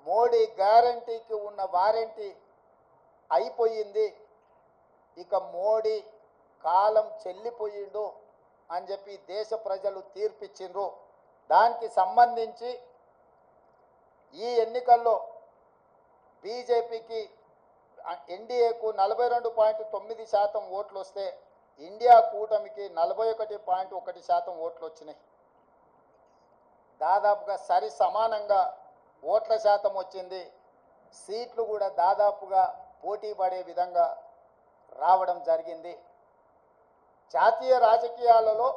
మోడీ గ్యారంటీకి ఉన్న వారంటీ అయిపోయింది, ఇక మోడీ కాలం చెల్లిపోయిండు అని చెప్పి దేశ ప్రజలు తీర్పిచ్చిండ్రు. దానికి సంబంధించి ఈ ఎన్నికల్లో బీజేపీకి ఎన్డీఏకు 42.9% ఓట్లు వస్తే ఇండియా కూటమికి 41.1% ఓట్లు వచ్చినాయి. దాదాపుగా సరి సమానంగా ఓట్ల శాతం వచ్చింది. సీట్లు కూడా దాదాపుగా పోటీ పడే విధంగా రావడం జరిగింది. జాతీయ రాజకీయాలలో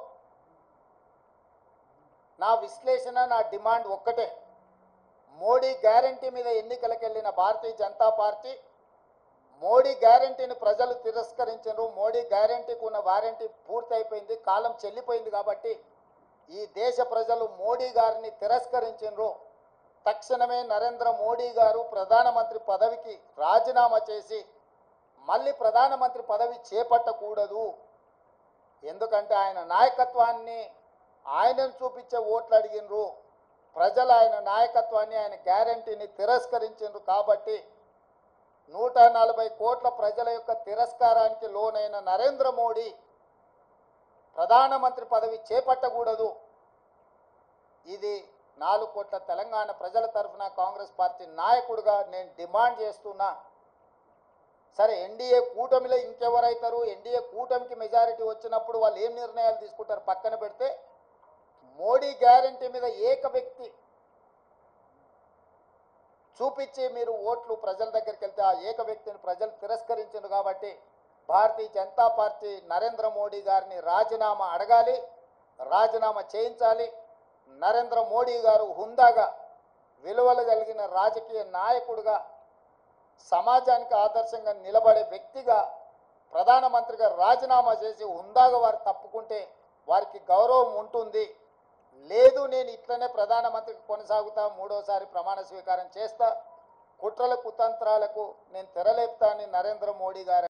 నా విశ్లేషణ, నా డిమాండ్ ఒక్కటే. మోడీ గ్యారంటీ మీద ఎన్నికలకు వెళ్ళిన భారతీయ జనతా పార్టీ మోడీ గ్యారంటీని ప్రజలు తిరస్కరించారు. మోడీ గ్యారంటీకి ఉన్న వారంటీ పూర్తయిపోయింది, కాలం చెల్లిపోయింది కాబట్టి ఈ దేశ ప్రజలు మోడీ గారిని తిరస్కరించారు. తక్షణమే నరేంద్ర మోడీ గారు ప్రధానమంత్రి పదవికి రాజీనామా చేసి మళ్ళీ ప్రధానమంత్రి పదవి చేపట్టకూడదు. ఎందుకంటే ఆయన నాయకత్వాన్ని ఆయనను చూపించే ఓట్లు అడిగినరు. ప్రజలు ఆయన నాయకత్వాన్ని, ఆయన గ్యారంటీని తిరస్కరించారు. కాబట్టి 140 కోట్ల ప్రజల యొక్క తిరస్కారానికి లోనైన నరేంద్ర మోడీ ప్రధానమంత్రి పదవి చేపట్టకూడదు. ఇది 4 కోట్ల తెలంగాణ ప్రజల తరఫున కాంగ్రెస్ పార్టీ నాయకుడిగా నేను డిమాండ్ చేస్తున్నా. సరే, ఎన్డీఏ కూటమిలో ఇంకెవరైతారు? ఎన్డీఏ కూటమికి మెజారిటీ వచ్చినప్పుడు వాళ్ళు ఏం నిర్ణయాలు తీసుకుంటారు పక్కన పెడితే, మోడీ గ్యారంటీ మీద ఏక వ్యక్తి చూపించి మీరు ఓట్లు ప్రజల దగ్గరికి వెళ్తే ఆ ఏక వ్యక్తిని ప్రజలు తిరస్కరించారు. కాబట్టి భారతీయ జనతా పార్టీ నరేంద్ర మోడీ గారిని రాజీనామా అడగాలి, రాజీనామా చేయించాలి. నరేంద్ర మోడీ గారు హుందాగా, విలువలు కలిగిన రాజకీయ నాయకుడిగా, సమాజానికి ఆదర్శంగా నిలబడే వ్యక్తిగా ప్రధానమంత్రిగా రాజీనామా చేసి హుందాగా వారు తప్పుకుంటే వారికి గౌరవం ఉంటుంది. లేదు, నేను ఇట్లనే ప్రధానమంత్రికి కొనసాగుతా, 3వసారి ప్రమాణ స్వీకారం చేస్తా, కుట్రల కుతంత్రాలకు నేను తెరలేపుతా అని నరేంద్ర మోడీ గారు